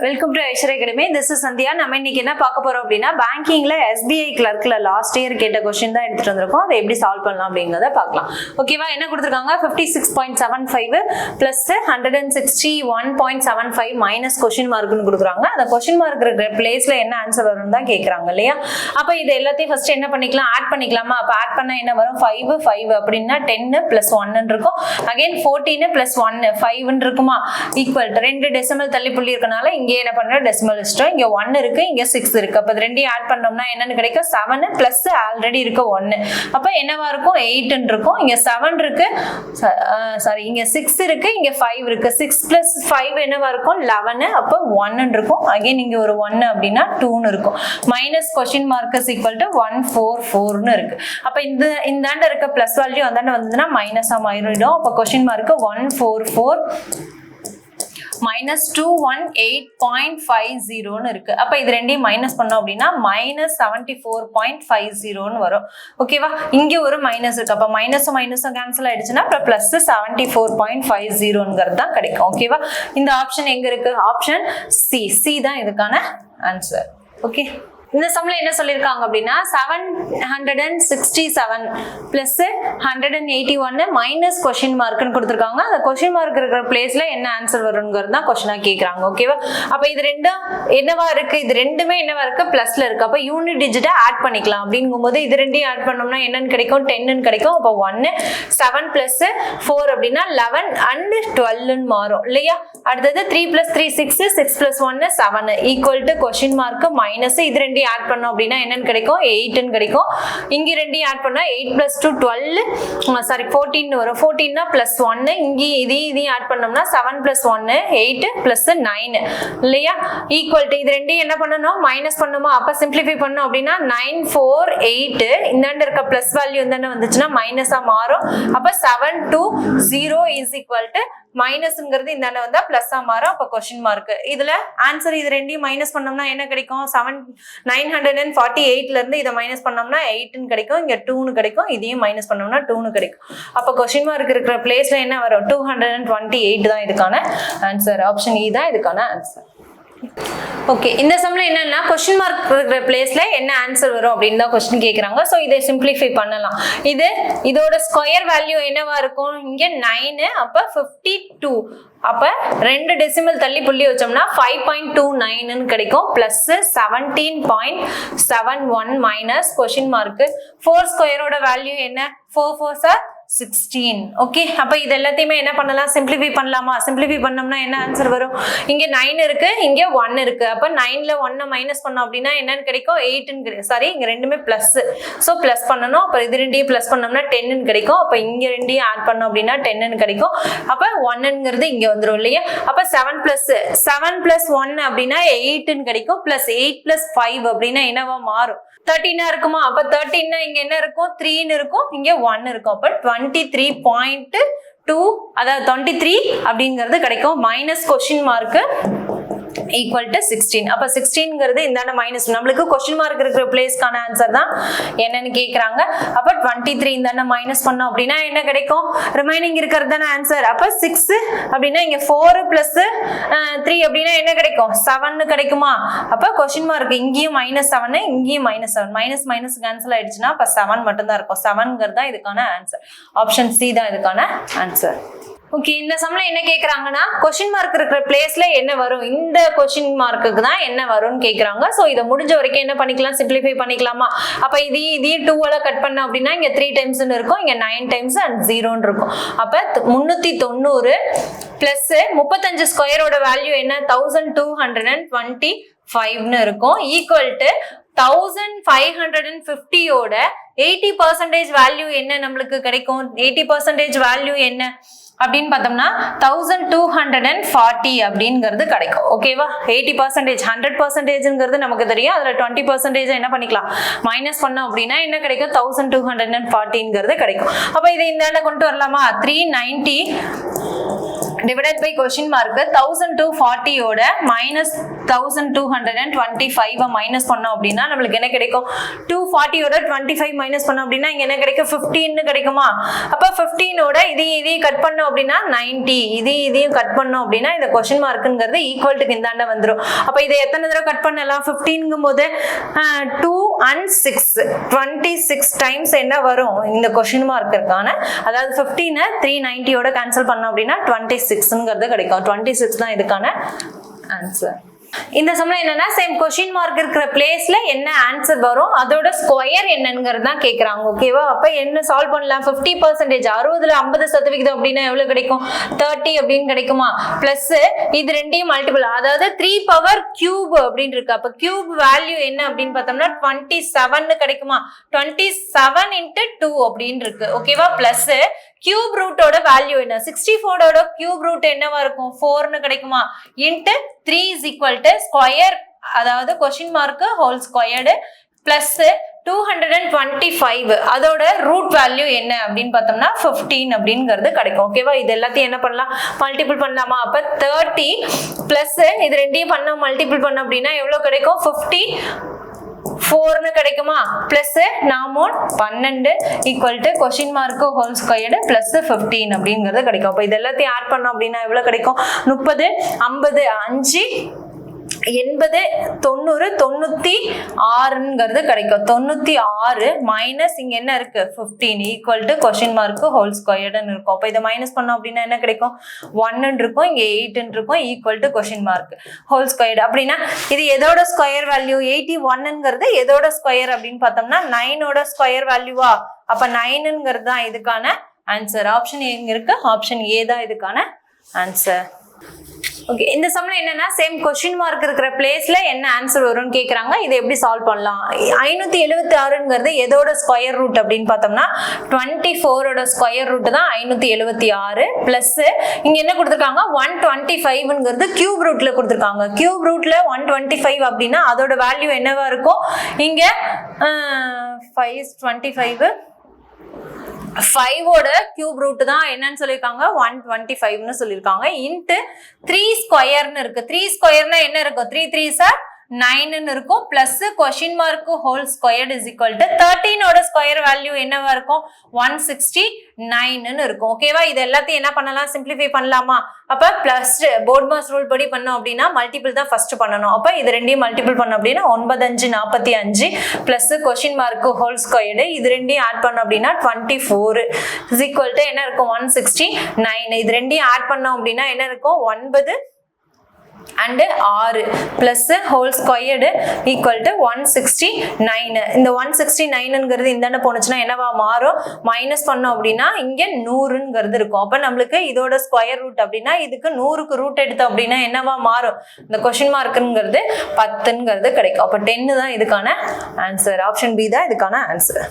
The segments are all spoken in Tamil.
Welcome to Aishwarya academy. This is Sandhya. நம்ம இன்னைக்கு என்ன பார்க்க போறோம் அப்படின்னா, பேங்கிங்ல SBI கிளர்க்ல லாஸ்ட் இயர் கேட்ட கொஸ்டின் தான் எடுத்துட்டு வந்திருக்கோம். அதை எப்படி சால்வ் பண்ணலாம் அப்படிங்கறத பார்க்கலாம். ஓகேவா? என்ன கொடுத்துருக்காங்க? 56.75 பிளஸ் 161.75 மைனஸ் கொஸ்டின் மார்க்னு கொடுக்குறாங்க. அந்த கொஸ்டின் மார்க் இருக்கிற பிளேஸ்ல என்ன ஆன்சர் வரும்னு தான் கேட்கறாங்க இல்லையா? அப்ப இது எல்லாத்தையும் ஃபர்ஸ்ட் என்ன பண்ணிக்கலாம்? ஆட் பண்ணிக்கலாமா? அப்ப ஆட் பண்ணா என்ன வரும்? 5 அப்படின்னா 10 பிளஸ் 1 இருக்கும். அகைன் 14 பிளஸ் 1 5 இருக்குமா? ஈக்குவல் ரெண்டு டெசிமல் தள்ளி புள்ளி இருக்கனால இங்க என்ன பண்றோம்? டெசிமல் வச்சிட்டோம். இங்க 1 இருக்கு, இங்க 6 இருக்கு. அப்ப ரெண்டையும் ஆட் பண்ணோம்னா என்னன்னு கிடைக்கும்? 7 பிளஸ் ஆல்ரெடி இருக்க 1. அப்ப என்னவா இருக்கும்? 8 இருக்கும். இங்க 7 இருக்கு, சாரி இங்க 6 இருக்கு, இங்க 5 இருக்கு. 6 பிளஸ் 5 என்னவா இருக்கும்? 11. அப்ப 1 இருக்கும். அகைன் இங்க ஒரு 1 அப்படின்னா 2 இருக்கும். Minus question mark is equal to 144 இருக்கு. அப்ப இந்தாண்ட இருக்க பிளஸ் வேல்யூ அந்தாண்ட வந்ததுன்னா மைனஸா மாறிடும். அப்ப கொஸ்டின் மார்க் 144 minus 218.50 இருக்கு. அப்ப இது ரெண்டையும் மைனஸ் பண்ணோம் அப்படின்னா மைனஸ் 74.50 வரும். ஓகேவா? இங்க ஒரு மைனஸ் இருக்கு. அப்ப மைனஸும் மைனஸும் கேன்சல் ஆயிடுச்சுன்னா அப்புறம் பிளஸ் 74.50 தான் கிடைக்கும். ஓகேவா? இந்த ஆப்ஷன் எங்க இருக்கு? ஆப்ஷன் சி தான் இதுக்கான ஆன்சர். ஓகே, இந்த சம்ல என்ன சொல்லிருக்காங்க அப்படின்னா 767 பிளஸ் 181 மைனஸ் கொஸ்டின் மார்க்னு கொடுத்துருக்காங்க. அந்த கொஸ்டின் மார்க் இருக்கிற பிளேஸ்ல என்ன ஆன்சர் வரும்ங்கிறது தான் கொஸ்டினா கேக்குறாங்க. ஓகேவா? அப்ப இது ரெண்டும் என்னவா இருக்கு? இது ரெண்டுமே என்னவா இருக்கு? பிளஸ்ல இருக்கு. அப்ப யூனிட் டிஜிட்டை ஆட் பண்ணிக்கலாம். அப்படிங்கும்போது இது ரெண்டையும் ஆட் பண்ணோம்னா என்னன்னு கிடைக்கும்? 10 கிடைக்கும். அப்ப 1 7 பிளஸ் 4 அப்படின்னா 11 அண்ட் 12 மாறும் இல்லையா? அடுத்தது 3 plus 3 6 6 plus 1 7 equal to question mark minus இது ரெண்டு ஆட் பண்ணோம் அப்படின்னா என்னன்னு கிடைக்கும்? 8 கிடைக்கும். இங்க ரெண்டையும் ஆட் பண்ணா 8 பிளஸ் 2 12 சாரி 14 வரும். 14 பிளஸ் 1 இங்க இதையும் ஆட் பண்ணோம்னா 7 பிளஸ் 1 8 பிளஸ் 9 இல்லையா? ஈக்குவல் டு இது ரெண்டையும் என்ன பண்ணணும்? மைனஸ் பண்ணுமா? அப்ப சிம்பிளிஃபை பண்ணோம் அப்படின்னா 948 இந்தாண்ட இருக்க பிளஸ் வேல்யூ இந்தாண்ட வந்துச்சுன்னா மைனஸா மாறும். அப்ப 720 இஸ் ஈக்குவல் டு மைனஸ்ங்கிறது இந்தாண்ட வந்தா பிளஸ்ஸா மாறும். அப்ப கொஸ்டின் மார்க் இதுல ஆன்சர் இது ரெண்டையும் மைனஸ் பண்ணோம்னா என்ன கிடைக்கும்? 948ல இருந்து இதை மைனஸ் பண்ணோம்னா 8 கிடைக்கும். இங்க 2 கிடைக்கும். இதையும் மைனஸ் பண்ணோம்னா 2 கிடைக்கும். அப்ப கொஸ்டின் மார்க் இருக்கிற பிளேஸ்ல என்ன வரும்? 228 தான் இதுக்கான ஆன்சர். ஆப்ஷன் இ தான் இதுக்கான ஆன்சர். ஓகே, இந்த சம்ல என்னன்னா கொஸ்டின் மார்க் இருக்கிற பிளேஸ்ல என்ன ஆன்சர் வரும் அப்படின்னு தான் கொஸ்டின் கேக்குறாங்க. சோ இதை சிம்பிளிஃபை பண்ணலாம். இதோட ஸ்கொயர் வேல்யூ என்னவா இருக்கும்? இங்க 9 அப்ப 52. அப்ப ரெண்டு டெசிமல் தள்ளி புள்ளி வச்சோம்னா 5.29 கிடைக்கும். பிளஸ் 17.71 மைனஸ் கொஸ்டின் மார்க் 4 ஸ்கொயரோட வேல்யூ என்ன? 4 4 16. ஓகே, அப்ப இது எல்லாத்தையுமே என்ன பண்ணலாம்? சிம்பிளிஃபை பண்ணலாமா? சிம்பிளிஃபை பண்ணோம்னா என்ன ஆன்சர் வரும்? இங்க 9 இருக்கு, இங்க 1 இருக்கு. அப்ப 9ல 1 மைனஸ் பண்ணோம் அப்படின்னா என்னன்னு கிடைக்கும்? 8 சாரி இங்க ரெண்டுமே பிளஸ். சோ பிளஸ் பண்ணனும். அப்ப இது ரெண்டையும் பிளஸ் பண்ணோம்னா 10 கிடைக்கும். அப்ப இங்க ரெண்டையும் ஆட் பண்ணோம் அப்படின்னா 10 கிடைக்கும். அப்ப 1ங்கிறது இங்க வந்துரும் இல்லையா? அப்ப 7 பிளஸ் 1 அப்படின்னா 8 கிடைக்கும். பிளஸ் 8 பிளஸ் 5 அப்படின்னா என்னவா மாறும்? 13 இருக்குமா? அப்ப 13 இங்க என்ன இருக்கும்? 3 இருக்கும், இங்க 1 இருக்கும். அப்ப 23.2 அதாவது 23 அப்படிங்கிறது கிடைக்கும். Minus question mark equal to 16. அப்ப 16ங்கிறது இந்தாண்ட மைனஸ் நம்மளுக்கு கொஸ்டின் மார்க் இருக்கிற பிளேஸ்க்கான ஆன்சர் தான் என்னன்னு கேக்குறாங்க. அப்ப 23 இந்தாண்ட மைனஸ் பண்ணோம் அப்படின்னா என்ன கிடைக்கும்? ரிமைனிங் இருக்கிறது தானே ஆன்சர். அப்ப 6 அப்படின்னா இங்க 4 பிளஸ் 3 அப்படின்னா என்ன கிடைக்கும்? 7 கிடைக்குமா? அப்ப கொஸ்டின் மார்க் இங்கேயும் -7 இங்கேயும் -7 மைனஸ் மைனஸ் கேன்சல் ஆயிடுச்சுன்னா அப்ப 7 மட்டும் தான் இருக்கும். 7ங்கிறது தான் இதுக்கான ஆன்சர். ஆப்ஷன் சி தான் இதுக்கான ஆன்சர். ஓகே, இந்த சம்ல என்ன கேக்குறாங்கன்னா கொஸ்டின் மார்க் இருக்கிற பிளேஸ்ல என்ன வரும்? இந்த கொஸ்டின் மார்க்குக்கு தான் என்ன வரும்னு கேக்குறாங்க. சோ இத முடிஞ்ச வரைக்கும் என்ன பண்ணிக்கலாம்? சிம்பிளிஃபை பண்ணிக்கலாமா? அப்ப இதையும் 2 கட் பண்ண அப்படின்னா இங்க 3 டைம்ஸ் இருக்கும், இங்க 9 டைம்ஸ் அண்ட் 0 இருக்கும். அப்ப 390 பிளஸ் 35 ஸ்கொயரோட வேல்யூ என்ன? 1225 இருக்கும். ஈக்குவல் டு 1550யோட 80% வேல்யூ என்ன நம்மளுக்கு கிடைக்கும்? 80% வேல்யூ என்ன அப்படின்னு பார்த்தோம்னா 1240 அப்படிங்கிறது கிடைக்கும். ஓகேவா? 80% 100%ங்கிறது நமக்கு தெரியும். அதுல 20% என்ன பண்ணிக்கலாம்? மைனஸ் பண்ணோம் அப்படின்னா என்ன கிடைக்கும்? 1240ங்கிறது கிடைக்கும். அப்ப இதை இந்தாண்ட கொண்டு வரலாமா? 390 divided by question mark 1240 ஓட minus 1225 மைனஸ் பண்ணோம் அப்படின்னா நம்மளுக்கு என்ன கிடைக்கும்? 240 ஓட 25 மைனஸ் பண்ணோம் அப்படின்னா இங்க என்ன கிடைக்கும்? 15 கிடைக்குமா? அப்ப 15 ஓட இதையும் கட் பண்ணோம் அப்படின்னா 90, இதையும் கட் பண்ணோம் அப்படின்னா இந்த question markங்கிறது ஈக்குவல் டு இந்தாண்ட வந்துரும். அப்ப இதை எத்தனை தடவை கட் பண்ணலாம்? 15ங்கும் போது 2 and 6 26 டைம்ஸ் என்ன வரும்? இந்த question mark இருக்கான, அதாவது 15 390 ஓட கேன்சல் பண்ணோம் அப்படின்னா 26ங்கிறது கிடைக்கும். 26 தான் இதுக்கான ஆன்சர். இந்த சம்ல என்னன்னா சேம் கொஸ்டின் மார்க் இருக்கிற பிளேஸ்ல என்ன ஆன்சர் வரும், அதோட ஸ்கொயர் என்னங்கிறது தான் கேக்குறாங்க. ஓகேவா? அப்ப என்ன சால்வ் பண்ணலாம்? 50% 60ல 50% அப்படின்னா எவ்வளவு கிடைக்கும்? 30 அப்படின்னு கிடைக்குமா? பிளஸ் இது ரெண்டையும் மல்டிபிள், அதாவது 3 பவர் கியூப் அப்படின்னு இருக்கு. அப்ப கியூப் வேல்யூ என்ன அப்படின்னு பார்த்தோம்னா 27 கிடைக்குமா? 27 into 2 அப்படின்னு இருக்கு. ஓகேவா? பிளஸ் கியூப் ரூட்டோட வேல்யூ என்ன? 64ஓட கியூப் ரூட் என்னவா இருக்கும்? 4ன்னு கிடைக்குமா? Into 3 is equal to square, அதாவது question mark whole squared plus 225 அதோட ரூட் வேல்யூ என்ன அப்படின்னு பார்த்தோம்னா 15 அப்படிங்கிறது கிடைக்கும். ஓகேவா? இது எல்லாத்தையும் என்ன பண்ணலாம்? மல்டிபிள் பண்ணலாமா? அப்ப 30 பிளஸ் இது ரெண்டையும் பண்ண மல்டிபிள் பண்ண அப்படின்னா எவ்வளவு கிடைக்கும்? 54ன்னு கிடைக்குமா? பிளஸ் நாமோன் 12 equal to question mark whole squared plus 15 அப்படிங்கிறது கிடைக்கும். அப்ப இது எல்லாத்தையும் ஆட் பண்ணோம் அப்படின்னா எவ்வளவு கிடைக்கும்? 30 50 5 80 90 96ங்கிறது கிடைக்கும். 96 மைனஸ் இங்க என்ன இருக்கு? 15 equal to question mark whole ஸ்கொயர்டுன்னு இருக்கும். அப்ப இதை மைனஸ் பண்ணோம் அப்படின்னா என்ன கிடைக்கும்? 1 இருக்கும், இங்க 8 இருக்கும், equal to question mark whole squared. அப்படின்னா இது எதோட ஸ்கொயர் வேல்யூ? 81ங்கிறது எதோட ஸ்கொயர் அப்படின்னு பார்த்தோம்னா 9ஓட ஸ்கொயர் வேல்யூவா? அப்ப 9ங்கிறது தான் இதுக்கான ஆன்சர். ஆப்ஷன் எங்க இருக்கு? ஆப்ஷன் ஏ தான் இதுக்கான ஆன்சர். ஓகே, இந்த சம்ல என்னன்னா சேம் கொஸ்டின் மார்க் இருக்கிற பிளேஸ்ல என்ன ஆன்சர் வரும்னு கேக்குறாங்க. இதை எப்படி சால்வ் பண்ணலாம்? 576ங்கிறது எதோட ஸ்கொயர் ரூட் அப்படின்னு பார்த்தோம்னா 24ஓட ஸ்கொயர் ரூட் தான் 576 பிளஸ் இங்க என்ன கொடுத்துருக்காங்க? 125ங்கிறது கியூப் ரூட்ல கொடுத்துருக்காங்க. கியூப் ரூட்ல 125 அப்படின்னா அதோட வேல்யூ என்னவா இருக்கும்? இங்க 525 5ஓட கியூப் ரூட் தான் என்னன்னு சொல்லியிருக்காங்க? 125ன்னு சொல்லியிருக்காங்க. இன்ட்டு 3 ஸ்கொயர்னு இருக்கு. 3 ஸ்கொயர்னா என்ன இருக்கும்? 3 3s 9ன்னு இருக்கும். Plus question mark whole squared is equal to 13ஓட ஸ்கொயர் வேல்யூ என்னவா இருக்கும்? 169ன்னு இருக்கும். ஓகேவா? இது எல்லாத்தையும் என்ன பண்ணலாம்? சிம்பிளிஃபை பண்ணலாமா? அப்ப பிளஸ் போர்ட் மாஸ் ரூல் படி பண்ணோம் அப்படின்னா மல்டிபிள் தான் ஃபர்ஸ்ட் பண்ணணும். அப்ப இது ரெண்டையும் மல்டிபிள் பண்ணோம் அப்படின்னா 9 5 45 plus question mark whole squared இது ரெண்டையும் ஆட் பண்ணோம் அப்படின்னா 24 இஸ் ஈக்குவல் டு என்ன இருக்கும்? 169. இது ரெண்டையும் ஆட் பண்ணோம் அப்படின்னா என்ன இருக்கும்? 9 and 6 plus whole squared equal to 169. இந்த 169ங்கிறது இந்தாண்ட போனுச்சுன்னா என்னவா மாறும்? மைனஸ் பண்ணோம் அப்படின்னா இங்க 100ங்கிறது இருக்கும். அப்ப நம்மளுக்கு இதோட ஸ்கொயர் ரூட் அப்படின்னா இதுக்கு 100க்கு ரூட் எடுத்தோம் அப்படின்னா என்னவா மாறும்? இந்த கொஸ்டின் மார்க்ங்கிறது 10ங்கிறது கிடைக்கும். அப்ப 10 தான் இதுக்கான ஆன்சர். ஆப்ஷன் பி தான் இதுக்கான ஆன்சர்.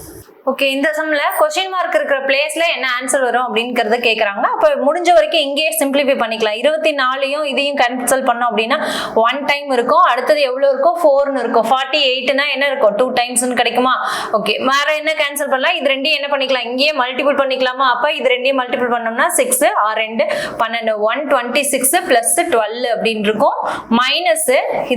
ஓகே, இந்த சம்ல கொஸ்டின் மார்க் இருக்கிற பிளேஸ்ல என்ன ஆன்சர் வரும் அப்படிங்கறத கேக்குறாங்க. அப்ப முடிஞ்ச வரைக்கும் இங்கேயே சிம்பிளிஃபை பண்ணிக்கலாம். 24யும் இதையும் கேன்சல் பண்ணோம் அப்படின்னா 1 டைம் இருக்கும். அடுத்தது எவ்வளவு இருக்கும்? 4ன்னு இருக்கும். 48னா என்ன இருக்கும்? 2 டைம்ஸ்னு கிடைக்குமா? ஓகே, வேற என்ன கேன்சல் பண்ணலாம்? இது ரெண்டையும் என்ன பண்ணிக்கலாம்? இங்கேயே மல்டிபிள் பண்ணிக்கலாமா? அப்ப இது ரெண்டையும் மல்டிபிள் பண்ணோம்னா 6 6 2 12 126 பிளஸ் 12 அப்படின்னு இருக்கும். மைனஸ்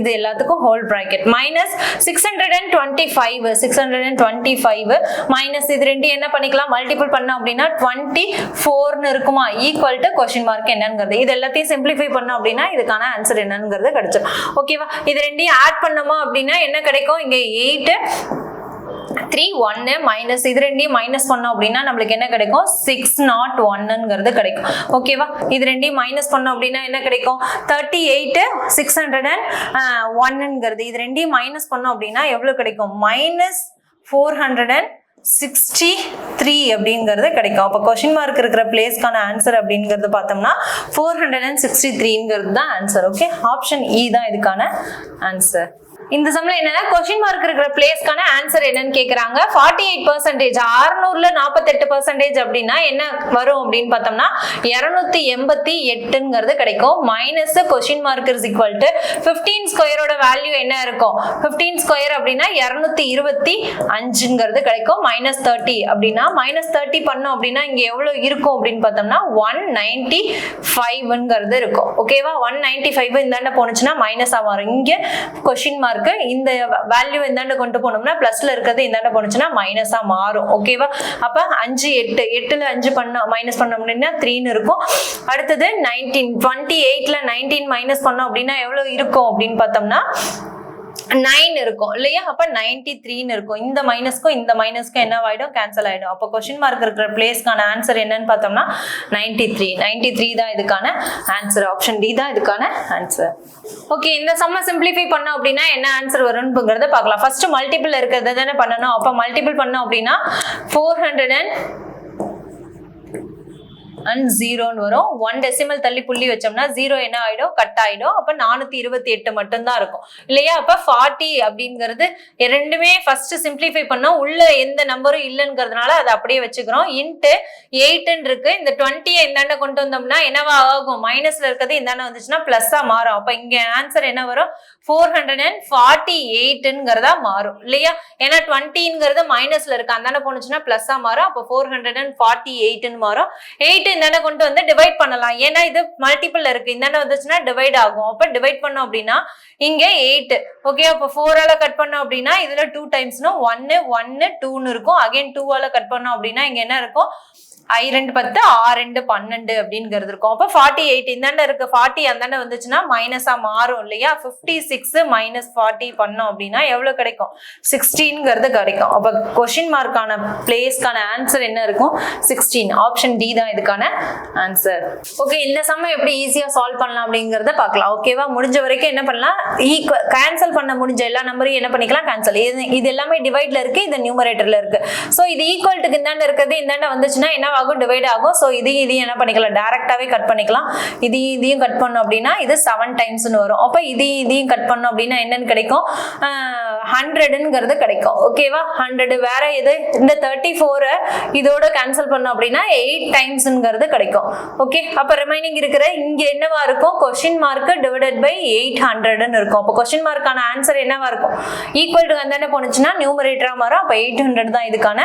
இது எல்லாத்துக்கும் ஹோல் பிராக்கெட் மைனஸ் 625 மைனஸ் இது ரெண்டு என்ன பண்ணிக்கலாம்? மல்டிபிள் பண்ணோம் அப்படின்னா 24ன்னு இருக்குமா? ஈக்குவல் டு கொஸ்டின் மார்க் என்னங்கிறது. இது எல்லாத்தையும் சிம்பிளிஃபை பண்ணோம் அப்படின்னா இதுக்கான ஆன்சர் என்னங்கிறது கிடைச்சிடும். ஓகேவா? இது ரெண்டையும் ஆட் பண்ணோமா அப்படின்னா என்ன கிடைக்கும்? இங்க 8 3 1 மைனஸ் இது ரெண்டையும் மைனஸ் பண்ணோம் அப்படின்னா நம்மளுக்கு என்ன கிடைக்கும்? 601ங்கிறது கிடைக்கும். ஓகேவா? இது ரெண்டையும் மைனஸ் பண்ணோம் அப்படின்னா என்ன கிடைக்கும்? 38 601ங்கிறது. இது ரெண்டையும் மைனஸ் பண்ணோம் அப்படின்னா எவ்வளவு கிடைக்கும்? மைனஸ் 463 அப்படிங்கிறது கிடைக்கும். அப்ப கொஸ்டின் மார்க் இருக்கிற பிளேஸ்க்கான ஆன்சர் அப்படிங்கிறது பார்த்தோம்னா 463ங்கிறது தான் ஆன்சர். ஓகே, ஆப்ஷன் இ தான் இதுக்கான ஆன்சர். இந்த சம்ல என்னன்னா கொஸ்டின் மார்க் இருக்கிற பிளேஸ்க்கான ஆன்சர் என்னன்னு கேக்குறாங்க. 48% 600ல 48% அப்படின்னா என்ன வரும் அப்படின்னு பார்த்தோம்னா 288ங்கிறது கிடைக்கும். Minus question mark is equal to 15 ஸ்கொயரோட வேல்யூ என்ன இருக்கும்? 15 ஸ்கொயர் அப்படின்னா 225ங்கிறது கிடைக்கும். மைனஸ் 30 அப்படின்னா மைனஸ் 30 பண்ணோம் அப்படின்னா இங்க எவ்வளவு இருக்கும் அப்படின்னு பார்த்தோம்னா 195ங்கிறது இருக்கும். ஓகேவா? 195 இந்தாண்ட போனுச்சுன்னா மைனஸா மாறும். இங்க கொஸ்டின் மார்க் இந்த வேல்யூ இந்தாண்ட கொண்டு போனோம்னா பிளஸ்ல இருக்கிறது இந்தாண்ட போனுச்சுன்னா மைனஸா மாறும். ஓகேவா? அப்ப 5 8 8ல 5 பண்ணோம் மைனஸ் பண்ணோம் அப்படின்னா 3ன்னு இருக்கும். அடுத்தது 19 28ல 19 மைனஸ் பண்ணோம் அப்படின்னா எவ்வளவு இருக்கும் அப்படின்னு பார்த்தோம்னா 9 இருக்கும் இல்லையா? அப்ப 93ன்னு இருக்கும். இந்த மைனஸ்க்கும் இந்த மைனஸ்க்கும் என்ன ஆயிடும்? கேன்சல் ஆயிடும். அப்ப கொஸ்டின் மார்க் இருக்கிற பிளேஸ்க்கான ஆன்சர் என்னன்னு பார்த்தோம்னா 93 தான் இதுக்கான ஆன்சர். ஆப்ஷன் டி தான் இதுக்கான ஆன்சர். ஓகே, இந்த சம்ம சிம்பிளிஃபை பண்ணோம் அப்படின்னா என்ன ஆன்சர் வரும்ங்கிறத பார்க்கலாம். ஃபர்ஸ்ட் மல்டிபிள் இருக்கிறத தானே பண்ணணும். அப்ப மல்டிபிள் பண்ணோம் அப்படின்னா 400 வரும். 1 டெசிமல் தள்ளி புள்ளி வச்சோம்னா 0 என்ன ஆயிடும்? கட் ஆயிடும். அப்ப 428 மட்டும் தான் இருக்கும் இல்லையா? அப்ப 40 அப்படிங்கிறது ரெண்டுமே ஃபர்ஸ்ட் சிம்பிளிஃபை பண்ணோம். உள்ள எந்த நம்பரும் இல்லைங்கிறதுனால அதை அப்படியே வச்சுக்கிறோம். இன்ட்டு 8 இருக்கு. இந்த 20 இந்தாண்ட கொண்டு வந்தோம்னா என்னவா ஆகும்? மைனஸ்ல இருக்கிறது இந்தாண்ட வந்துச்சுன்னா பிளஸ்ஸா மாறும். அப்ப இங்க ஆன்சர் என்ன வரும்? 448ங்கிறதா மாறும் இல்லையா? ஏன்னா 20ங்கிறது மைனஸ்ல இருக்கு, அந்தாண்ட போனுச்சுன்னா பிளஸ்ஸா மாறும். அப்ப 448ன்னு மாறும். 8 இந்தாண்ட கொண்டு வந்து டிவைட் பண்ணலாம். ஏன்னா இது மல்டிபிள் இருக்கு, இந்தாண்ட வந்துச்சுன்னா டிவைட் ஆகும். அப்ப டிவைட் பண்ணோம் அப்படின்னா இங்க 8. ஓகே, அப்ப 4ஆல கட் பண்ணோம் அப்படின்னா இதுல 2 டைம்ஸ்னா 1 1 2ன்னு இருக்கும். அகைன் 2ஆல கட் பண்ணோம் அப்படின்னா இங்க என்ன இருக்கும்? I2 10 R2 12 அப்படிங்கிறது இருக்கும். அப்ப 48 இந்தாண்ட இருக்கு, 40 அந்தாண்ட வந்துச்சுன்னா மைனஸா மாறும் இல்லையா? 56 மைனஸ் 40 பண்ணோம் அப்படின்னா எவ்வளவு கிடைக்கும்? 16ங்கிறது கிடைக்கும். அப்ப கொஸ்டின் மார்க்கான பிளேஸ்க்கான ஆன்சர் என்ன இருக்கும்? 16. ஆப்ஷன் டி தான் இதுக்கான ஆன்சர். ஓகே, இந்த சம்ம எப்படி ஈஸியா சால்வ் பண்ணலாம் அப்படிங்கறத பார்க்கலாம். ஓகேவா? முடிஞ்ச வரைக்கும் என்ன பண்ணலாம்? கேன்சல் பண்ண முடிஞ்ச எல்லா நம்பரையும் என்ன பண்ணிக்கலாம்? கேன்சல். இது எல்லாமே டிவைட்ல இருக்கு, இது நியூமரேட்டர்ல இருக்கு. சோ இது ஈக்குவல்ட்டுக்கு இந்தாண்ட இருக்கிறது இந்தாண்ட வந்துச்சுன்னா என்ன ஆகும்? டிவைட் ஆகும். சோ இதையும் என்ன பண்ணிக்கலாம்? டைரக்டாவே கட் பண்ணிக்கலாம். இதையும் கட் பண்ணோம் அப்படின்னா இது 7 டைம்ஸ்னு வரும். அப்ப இதையும் கட் பண்ணோம் அப்படின்னா என்னன்னு கிடைக்கும்? 100ங்கிறது கிடைக்கும். ஓகேவா? 100 வேற எது? இந்த 34 இதோட கேன்சல் பண்ணோம் அப்படின்னா 8 டைம்ஸ்ங்கிறது கிடைக்கும். ஓகே, அப்ப ரிமைனிங் இருக்கிற இங்க என்னவா இருக்கும்? கொஸ்டின் மார்க் டிவைடட் பை 800ன்னு இருக்கும். அப்ப கொஸ்டின் மார்க்கான ஆன்சர் என்னவா இருக்கும்? ஈக்குவல் டு அந்தாண்ட போனுச்சுன்னா நியூமரேட்டரா மாறும். அப்ப 800 தான் இதுக்கான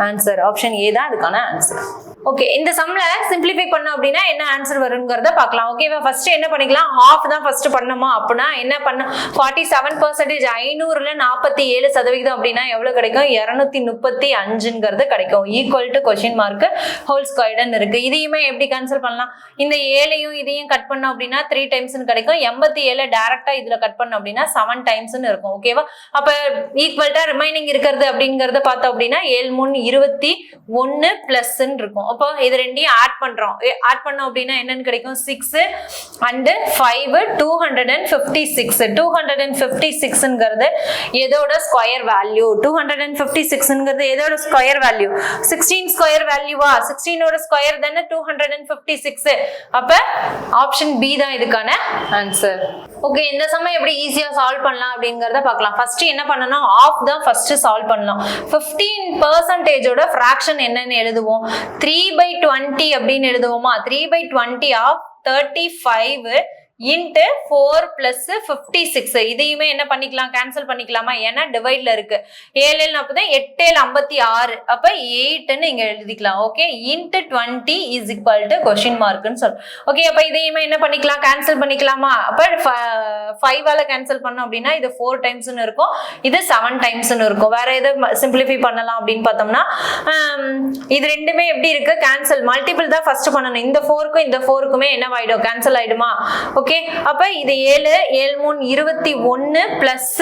ஆன்சர். ஆப்ஷன் ஏ தான் இதுக்கான ஆன்சர். ஓகே, இந்த சம்ல சிம்பிளிஃபை பண்ணோம் அப்படின்னா என்ன ஆன்சர் வரும்ங்கறத பார்க்கலாம். ஓகேவா? ஃபர்ஸ்ட் என்ன பண்ணிக்கலாம்? ஹாஃப் தான் ஃபர்ஸ்ட் பண்ணணுமா? அப்படின்னா என்ன பண்ண? 47% 500ல 47% அப்படின்னா எவ்வளவு கிடைக்கும்? 235ங்கிறது கிடைக்கும். Equal to question mark whole ஸ்கொயர்டுன்னு இருக்கு. இதையுமே எப்படி கேன்சல் பண்ணலாம்? இந்த 7ஐயும் இதையும் கட் பண்ணோம் அப்படின்னா 3 டைம்ஸ்னு கிடைக்கும். 87 டைரக்டா இதுல கட் பண்ணோம் அப்படின்னா 7 டைம்ஸ்னு இருக்கும். ஓகேவா? அப்ப ஈக்குவல்ட்டா ரிமைனிங் இருக்கிறது அப்படிங்கறத பார்த்தோம் அப்படின்னா 7 3 21 பிளஸ்ன்னு இருக்கும். அப்போ இது ரெண்டையும் ஆட் பண்றோம். ஆட் பண்ணோம் அப்படின்னா என்னன்னு கிடைக்கும்? 6 and 5 256. 256ங்கிறது எதோட ஸ்கொயர் வேல்யூ? 256ங்கிறது எதோட ஸ்கொயர் வேல்யூ? 16 ஸ்கொயர் வேல்யூவா? 16ஓட ஸ்கொயர் தானே 256. அப்ப ஆப்ஷன் பி தான் இதுக்கான ஆன்சர். ஓகே, இந்த சமயம் எப்படி ஈஸியா சால்வ் பண்ணலாம் அப்படிங்கறத பார்க்கலாம். ஃபர்ஸ்ட் என்ன பண்ணணும்? ஆஃப் தான் ஃபர்ஸ்ட் சால்வ் பண்ணலாம். 15%ஓட ஃபிராக்ஷன் என்னன்னு எழுதுவோம்? 3/20 அப்படின்னு எழுதுவோமா? 3/20 ஆஃப் 35 இன்ட்டு 4 பிளஸ் 56. இதையுமே என்ன பண்ணிக்கலாம்? கேன்சல் பண்ணிக்கலாமா? ஏன்னா டிவைட்ல இருக்கு. 7 40 8 56. அப்ப 8ன்னு இங்க எழுதிக்கலாம். Okay, into 20 is equal to question மார்க்னு சொல்றோம். ஓகே, அப்ப இதையுமே என்ன பண்ணிக்கலாம்? கேன்சல் பண்ணிக்கலாமா? அப்ப 5ஆல கேன்சல் பண்ணோம் அப்படின்னா இது 4 டைம்ஸ்னு இருக்கும், இது 7 டைம்ஸ்னு இருக்கும். வேற எது சிம்பிளிஃபை பண்ணலாம் அப்படின்னு பார்த்தோம்னா இது ரெண்டுமே எப்படி இருக்கு? கேன்சல். மல்டிபிள் தான் ஃபர்ஸ்ட் பண்ணணும். இந்த 4க்கும் இந்த 4க்குமே என்னவாயிடும்? கேன்சல் ஆயிடுமா? ஓகே, அப்ப இது 7 7 3 21 plus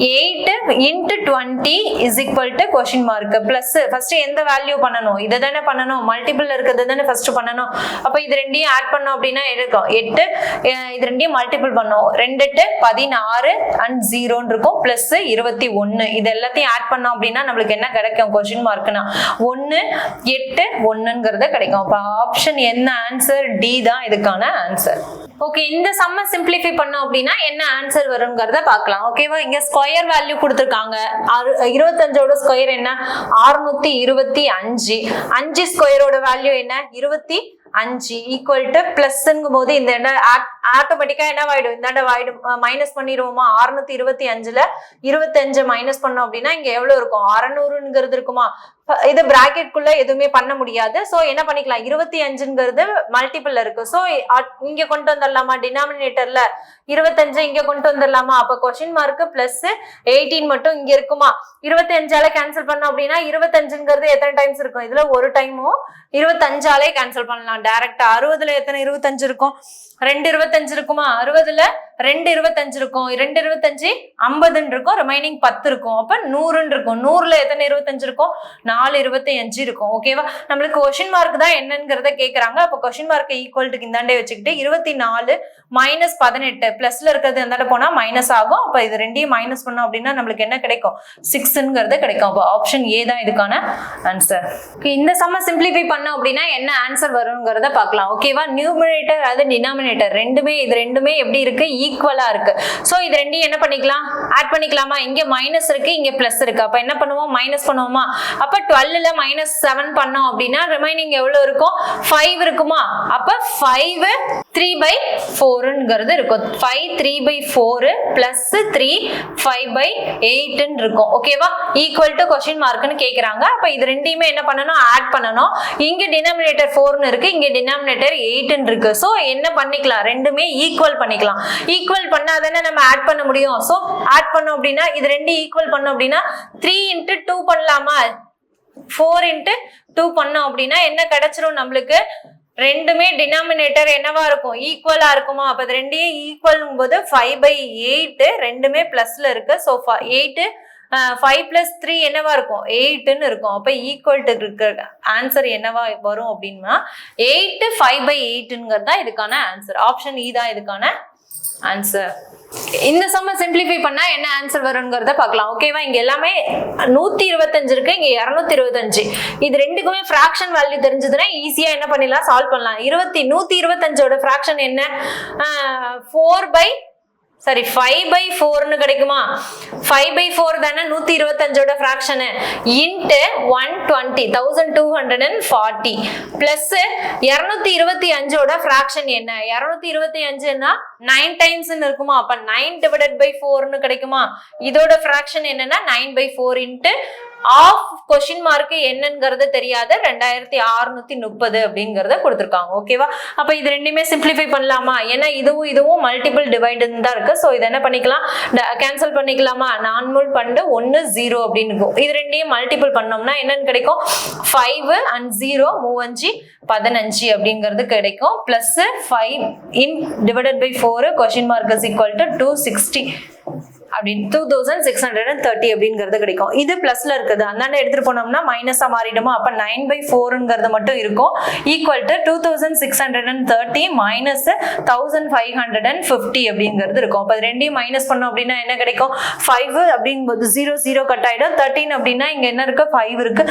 8 into 20 is equal to question mark. Plus first எந்த வேல்யூ பண்ணணும்? இதை தானே பண்ணணும். மல்டிபிள் இருக்கிறது தானே ஃபர்ஸ்ட் பண்ணணும். அப்ப இது ரெண்டையும் ஆட் பண்ணோம் அப்படின்னா இருக்கும் 8. இது ரெண்டையும் மல்டிபிள் பண்ணோம். 2 8 16 அண்ட் 0ன்னு இருக்கும். பிளஸ் 21. இது எல்லாத்தையும் ஆட் பண்ணோம் அப்படின்னா நம்மளுக்கு என்ன கிடைக்கும்? கொஸ்டின் மார்க்னா 1 8 1ங்கிறது கிடைக்கும். அப்ப ஆப்ஷன் என்ன ஆன்சர்? டி தான் இதுக்கான ஆன்சர். ஓகே, இந்த சம்ம சிம்பிளிஃபை பண்ணோம் அப்படின்னா என்ன ஆன்சர் வருங்கிறத பார்க்கலாம். ஓகேவா, இங்க ஸ்கொயர் வேல்யூ கொடுத்துருக்காங்க. 25ஓட ஸ்கொயர் என்ன 625. 5 ஸ்கொயரோட வேல்யூ என்ன 25 ஈக்குவல் டு பிளஸ்ங்கும் போது இந்த ஆட்டோமேட்டிக்கா என்ன ஆயிடும், இந்த ஆயிடும் மைனஸ் பண்ணிடுவோமா. 625ல 25 மைனஸ் பண்ணோம் அப்படின்னா இங்க எவ்வளவு இருக்கும் 600ங்கிறது இருக்குமா. இது பிராக்கெட் குள்ள எதுவுமே பண்ண முடியாது. சோ என்ன பண்ணிக்கலாம் 25ங்கிறது மல்டிபிள் இருக்கு. சோ இங்க கொண்டு வந்துடலாமா, டினாமினேட்டர்ல 25 இங்க கொண்டு வந்துடலாமா. அப்ப கொஸ்டின் மார்க் பிளஸ் 18 மட்டும் இங்க இருக்குமா. 25ஆல கேன்சல் பண்ணோம் அப்படின்னா 25ங்கிறது எத்தனை டைம்ஸ் இருக்கும், இதுல ஒரு டைமும் 25ஆலே கேன்சல் பண்ணலாம் டைரக்டா. 60ல எத்தனை 25 இருக்கும், 2 25 இருக்குமா. 60ல 2 25 இருக்கும், 2 25 50 இருக்கும், ரிமைனிங் 10 இருக்கும். அப்ப 100 இருக்கும். 100ல எத்தனை 25 இருக்கும் 4 25 இருக்கும். ஓகேவா, நம்மளுக்கு கொஸ்டின் மார்க் தான் என்னங்கிறத கேக்குறாங்க. அப்ப கொஸ்டின் மார்க் ஈக்குவல் டு இந்தாண்டே வச்சுக்கிட்டு 24 மைனஸ் 18 பிளஸ்ல இருக்கிறது எந்தாண்ட போனா மைனஸ் ஆகும். அப்ப இது ரெண்டையும் மைனஸ் பண்ணோம் அப்படின்னா நம்மளுக்கு என்ன கிடைக்கும் 6ங்கிறது கிடைக்கும். அப்போ ஆப்ஷன் ஏ தான் இதுக்கான ஆன்சர். இந்த சம்ம சிம்பிளிஃபை பண்ணோம் அப்படின்னா என்ன ஆன்சர் வருங்கிறத பார்க்கலாம். ஓகேவா, நியூமரேட்டர் அது டினாமினேட்டர் ரெண்டுமே இது ரெண்டுமே எப்படி இருக்கு ஈக்குவலா இருக்கு. சோ இது ரெண்டையும் என்ன பண்ணிக்கலாம் ஆட் பண்ணிக்கலாமா. இங்க மைனஸ் இருக்கு, இங்க பிளஸ் இருக்கு. அப்ப என்ன பண்ணுவோம் மைனஸ் பண்ணுவோமா. அப்ப 12ல மைனஸ் 7 பண்ணோம் அப்படின்னா ரிமைனிங் எவ்வளவு இருக்கும் 5 இருக்குமா. அப்ப 5 3/4ங்கிறது இருக்கும். 5 3/4 பிளஸ் 3 5/8 இருக்கும். ஓகேவா, ஈக்குவல் டு கொஸ்டின் மார்க்னு கேக்குறாங்க. அப்ப இது ரெண்டையுமே என்ன பண்ணணும் ஆட் பண்ணணும். இங்க டினாமினேட்டர் 4ன்னு இருக்கு, இங்க டினாமினேட்டர் 8ன்னு இருக்கு. சோ என்ன பண்ணிக்கலாம் ரெண்டுமே ஈக்குவல் பண்ணிக்கலாம். ஈக்குவல் பண்ணாதானே நம்ம ஆட் பண்ண முடியும். சோ ஆட் பண்ணோம் அப்படின்னா இது ரெண்டு ஈக்குவல் பண்ணோம் அப்படின்னா 3 × 2 பண்ணலாமா. 4 × 2 பண்ணோம் அப்படின்னா என்ன கிடைச்சிரும் நம்மளுக்கு ரெண்டுமே டினாமினேட்டர் என்னவா இருக்கும் ஈக்குவலா இருக்குமா. அப்ப இது ரெண்டையும் ஈக்குவல் போது 5/8 ரெண்டுமே பிளஸ்ல இருக்கு. சோ 8 5 + 3 என்னவா இருக்கும் 8ன்னு இருக்கும். அப்ப ஈக்குவல் டு இருக்க ஆன்சர் என்னவா வரும் அப்படின்னா 8 5/8ங்கிறது தான் இதுக்கான ஆன்சர். ஆப்ஷன் இ தான் இதுக்கான ஆன்சர். இந்த சம்ம சிம்பிளிஃபை பண்ணா என்ன ஆன்சர் வருங்கிறத பார்க்கலாம். ஓகேவா, இங்க எல்லாமே 125 இருக்கு, இங்க 225. இது ரெண்டுக்குமே ஃபிராக்ஷன் வேல்யூ தெரிஞ்சதுன்னா ஈஸியா என்ன பண்ணிடலாம் சால்வ் பண்ணலாம். 125ஓட ஃபிராக்ஷன் என்ன 5/4ன்னு கிடைக்குமா. 5/4 தானே 125ஓட ஃபிராக்ஷன் இன்ட்டு 120 1240 பிளஸ் 225ஓட ஃபிராக்ஷன் என்ன 225ன்னா 9 டைம்ஸ்ன்னு இருக்குமா. அப்ப 9/4ன்னு கிடைக்குமா. இதோட ஃபிராக்ஷன் என்னன்னா 9/4 இன்ட்டு ஆஃப் கொஸ்டின் மார்க் என்னங்கிறது தெரியாத 2630 அப்படிங்கறத கொடுத்திருக்காங்க. ஓகேவா, அப்ப இது ரெண்டுமே சிம்பிளிஃபை பண்ணலாமா. ஏன்னா இதுவும் மல்டிபிள் டிவைடுன்னு தான் இருக்கு. சோ இதை என்ன பண்ணிக்கலாம் கேன்சல் பண்ணிக்கலாமா. நான்முல் பண்டு 1 0 அப்படின்னு இருக்கும். இது ரெண்டையும் மல்டிபிள் பண்ணோம்னா என்னன்னு கிடைக்கும் 5 and 0 3 15 அப்படிங்கிறது கிடைக்கும். Plus 5 in divided by 4 question mark is equal to 260 அப்படின்னு 2630 அப்படிங்கிறது கிடைக்கும். இது பிளஸ்ல இருக்குது, அந்தாண்ட எடுத்துட்டு போனோம்னா மைனஸா மாறிடுமா. அப்ப 9/4ங்கிறது மட்டும் இருக்கும் ஈக்குவல் டு 2630 மைனஸ் 1550 அப்படிங்கிறது இருக்கும். அப்ப ரெண்டையும் மைனஸ் பண்ணோம் அப்படின்னா என்ன கிடைக்கும் 5 அப்படிங்கும்போது 0 0 கட் ஆயிடும். 13 அப்படின்னா இங்க என்ன இருக்கு 5 இருக்கு.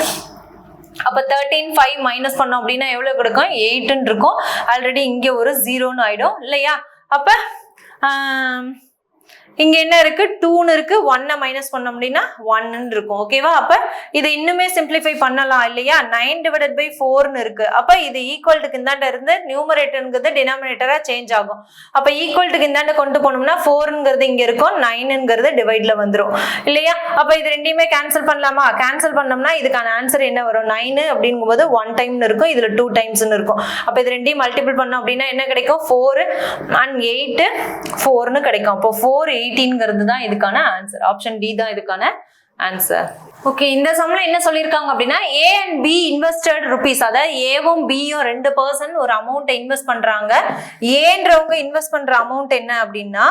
அப்ப 13 5 மைனஸ் பண்ணோம் அப்படின்னா எவ்வளவு கிடைக்கும் 8ன்னு இருக்கும். ஆல்ரெடி இங்க ஒரு 0ன்னு ஆயிடும் இல்லையா. அப்ப இங்க என்ன இருக்கு 2ன்னு இருக்கு, 1 மைனஸ் பண்ணோம் அப்படின்னா 1ன்னு இருக்கும். ஓகேவா, அப்ப இதை இன்னுமே சிம்பிளிஃபை பண்ணலாம் இல்லையா. 9/4ன்னு இருக்கு. அப்ப இது ஈக்குவல் டு இந்தாண்ட இருந்து நியூமரேட்டர்ங்கிறது டினாமினேட்டரா சேஞ்ச் ஆகும். அப்ப ஈக்குவல் டு இந்தாண்ட கொண்டு போனோம்னா 4ங்கிறது இங்க இருக்கும், 9ங்கிறது டிவைட்ல வந்துரும் இல்லையா. அப்ப இது ரெண்டையுமே கேன்சல் பண்ணலாமா. கேன்சல் பண்ணோம்னா இதுக்கான ஆன்சர் என்ன வரும் 9 அப்படிங்கும்போது 1 டைம்னு இருக்கும், இதுல 2 டைம்ஸ்ன்னு இருக்கும். அப்ப இது ரெண்டையும் மல்டிபிள் பண்ணோம் அப்படின்னா என்ன கிடைக்கும் 4 and 8 4ன்னு கிடைக்கும். அப்போ 418ங்கிறது தான் இதுக்கான ஆன்சர். ஆப்ஷன் டி தான் இதுக்கான ஆன்சர். ஓகே, இந்த சம்ல என்ன சொல்லிருக்காங்க அப்படின்னா A and B invested rupees, அதாவது ஏவும் பியும் 2 person ஒரு அமௌண்ட் இன்வெஸ்ட் பண்றாங்க. ஏன்றவங்க இன்வெஸ்ட் பண்ற அமௌண்ட் என்ன அப்படின்னா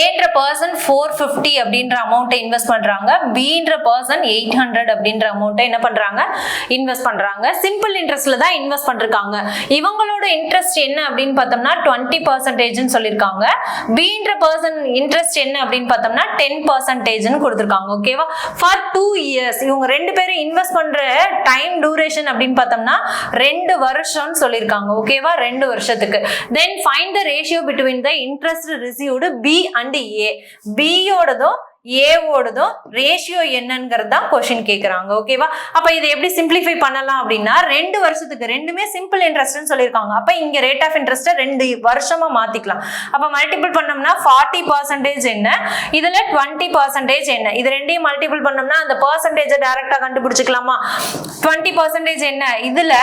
ஏன்ற பர்சன் 450 அப்படின்ற அமௌண்ட்டை இன்வெஸ்ட் பண்றாங்க, பின்ற பர்சன் 800 அப்படின்ற அமௌண்ட்டை என்ன பண்றாங்க, இன்வெஸ்ட் பண்றாங்க. சிம்பிள் இன்ட்ரெஸ்ட்ல தான் இன்வெஸ்ட் பண்றாங்க. இவங்களோட இன்ட்ரெஸ்ட் என்ன அப்படின்னு பார்த்தோம்னா 20% சொல்லிருக்காங்க. பின்ற பர்சன் இன்ட்ரெஸ்ட் என்ன அப்படின்னு பார்த்தோம்னா 10% கொடுத்திருக்காங்க. ஓகேவா? For 2 years. இவங்க ரெண்டு பேரும் இன்வெஸ்ட் பண்ற டைம் டியூரேஷன் அப்படின்னு பார்த்தோம்னா 2 வருஷம் சொல்லிருக்காங்க. ஓகேவா? 2 வருஷத்துக்கு. Then find the ratio between the interest received B and A. B யோடதும் ஏவோடதும் ரேஷியோ என்னங்கிறது தான் கொஸ்டின் கேட்கறாங்க. ஓகேவா? அப்ப இதை எப்படி சிம்பிளிஃபை பண்ணலாம் அப்படின்னா 2 வருஷத்துக்கு ரெண்டுமே சிம்பிள் இன்ட்ரெஸ்ட்னு சொல்லியிருக்காங்க. அப்ப இங்க ரேட் ஆஃப் இன்ட்ரெஸ்ட் 2 வருஷமா மாத்திக்கலாம். அப்ப மல்டிபிள் பண்ணோம்னா 40% என்ன, இதுல 20% என்ன, இது ரெண்டையும் மல்டிபிள் பண்ணோம்னா அந்த பர்சன்டேஜை டைரக்டா கண்டுபிடிச்சுக்கலாமா? 20% என்ன, இதுல